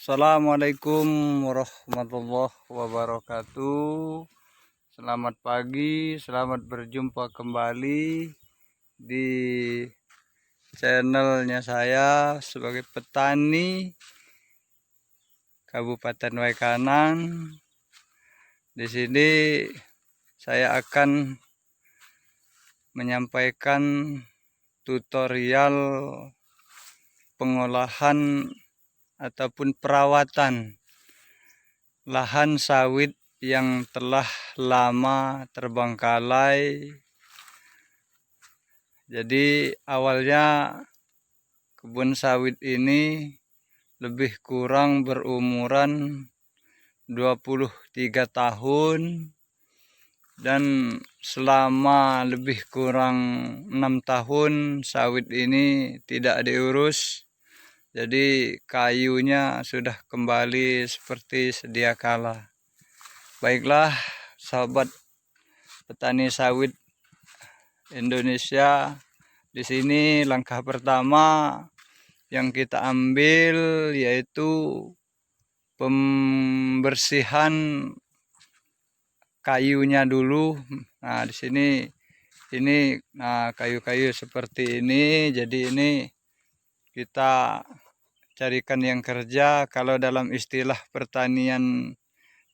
Assalamualaikum warahmatullahi wabarakatuh. Selamat pagi, selamat berjumpa kembali di channelnya saya sebagai petani Kabupaten Waikanan. Di sini saya akan menyampaikan tutorial pengolahan ataupun perawatan lahan sawit yang telah lama terbengkalai. Jadi awalnya kebun sawit ini lebih kurang berumuran 23 tahun dan selama lebih kurang 6 tahun sawit ini tidak diurus. Jadi kayunya sudah kembali seperti sedia kala. Baiklah sahabat petani sawit Indonesia, di sini langkah pertama yang kita ambil yaitu pembersihan kayunya dulu. Nah, di sini kayu-kayu seperti ini. Jadi ini kita carikan yang kerja. Kalau dalam istilah pertanian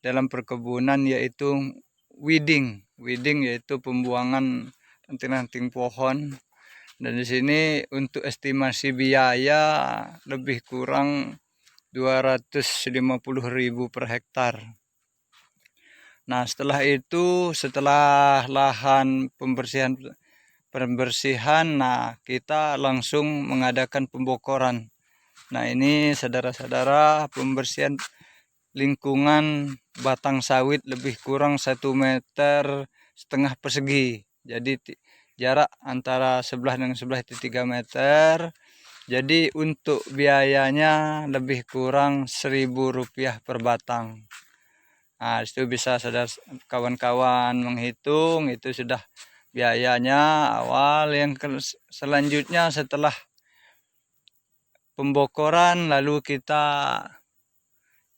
dalam perkebunan yaitu weeding yaitu pembuangan ranting-ranting pohon. Dan di sini untuk estimasi biaya lebih kurang 250.000 per hektar. Nah, setelah lahan pembersihan, nah kita langsung mengadakan pembokoran. Nah, ini saudara-saudara, pembersihan lingkungan batang sawit lebih kurang 1,5 meter persegi. Jadi jarak antara sebelah dengan sebelah itu 3 meter. Jadi untuk biayanya lebih kurang Rp1.000 per batang. Nah, itu bisa saudara kawan-kawan menghitung, itu sudah biayanya awal. Yang selanjutnya setelah pembokoran, lalu kita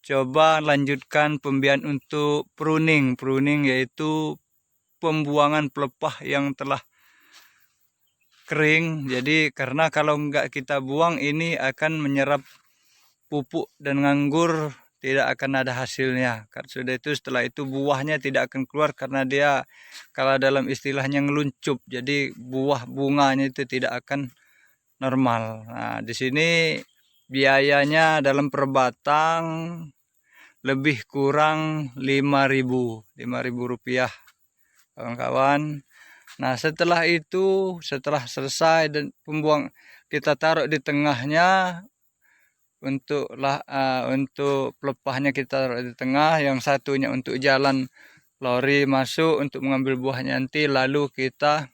coba lanjutkan pembiayaan untuk pruning yaitu pembuangan pelepah yang telah kering. Jadi karena kalau enggak kita buang ini akan menyerap pupuk dan nganggur, tidak akan ada hasilnya. Sudah itu setelah itu buahnya tidak akan keluar karena dia kalau dalam istilahnya ngeluncup. Jadi buah bunganya itu tidak akan normal. Nah, di sini biayanya dalam per batang lebih kurang Rp5.000 kawan-kawan. Nah, setelah itu, setelah selesai dan pembuang, kita taruh di tengahnya. Untuk pelepahnya kita taruh di tengah, yang satunya untuk jalan lori masuk untuk mengambil buahnya nanti. Lalu kita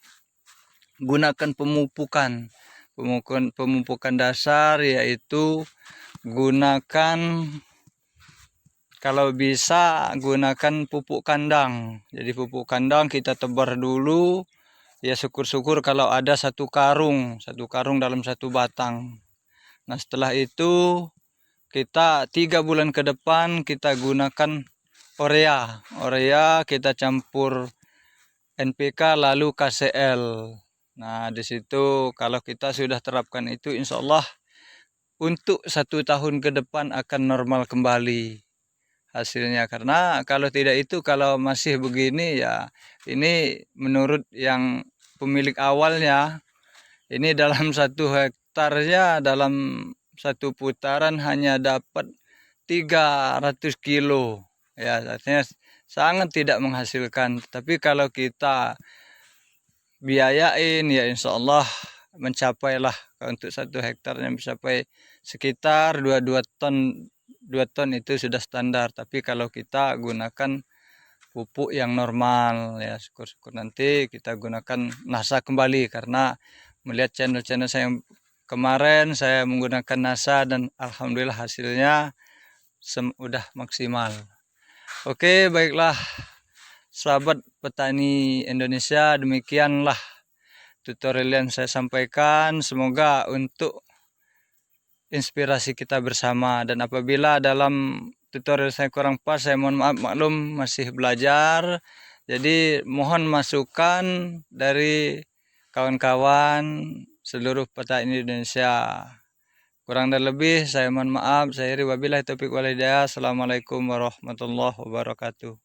gunakan pemupukan dasar, yaitu gunakan, kalau bisa gunakan pupuk kandang. Jadi pupuk kandang kita tebar dulu, ya syukur-syukur kalau ada satu karung dalam satu batang. Nah, setelah itu kita 3 bulan ke depan kita gunakan urea kita campur NPK lalu KCL. Nah, di situ kalau kita sudah terapkan itu, insya Allah untuk 1 tahun ke depan akan normal kembali hasilnya. Karena kalau tidak itu, kalau masih begini ya, ini menurut yang pemilik awalnya, ini dalam 1 hektarnya dalam 1 putaran hanya dapat 300 kilo. Ya, artinya sangat tidak menghasilkan. Tapi kalau kita biayain ya insya Allah mencapailah, untuk 1 hektarnya mencapai sekitar 2 ton. 2 ton itu sudah standar. Tapi kalau kita gunakan pupuk yang normal, ya syukur-syukur nanti kita gunakan NASA kembali. Karena melihat channel-channel saya yang kemarin, saya menggunakan NASA dan alhamdulillah hasilnya sudah maksimal. Oke, baiklah sahabat petani Indonesia, demikianlah tutorial yang saya sampaikan. Semoga untuk inspirasi kita bersama. Dan apabila dalam tutorial saya kurang pas, saya mohon maaf, maklum masih belajar. Jadi mohon masukan dari kawan-kawan seluruh petani Indonesia. Kurang dan lebih saya mohon maaf. Saya wabillahi taufiq wal hidayah. Assalamualaikum warahmatullahi wabarakatuh.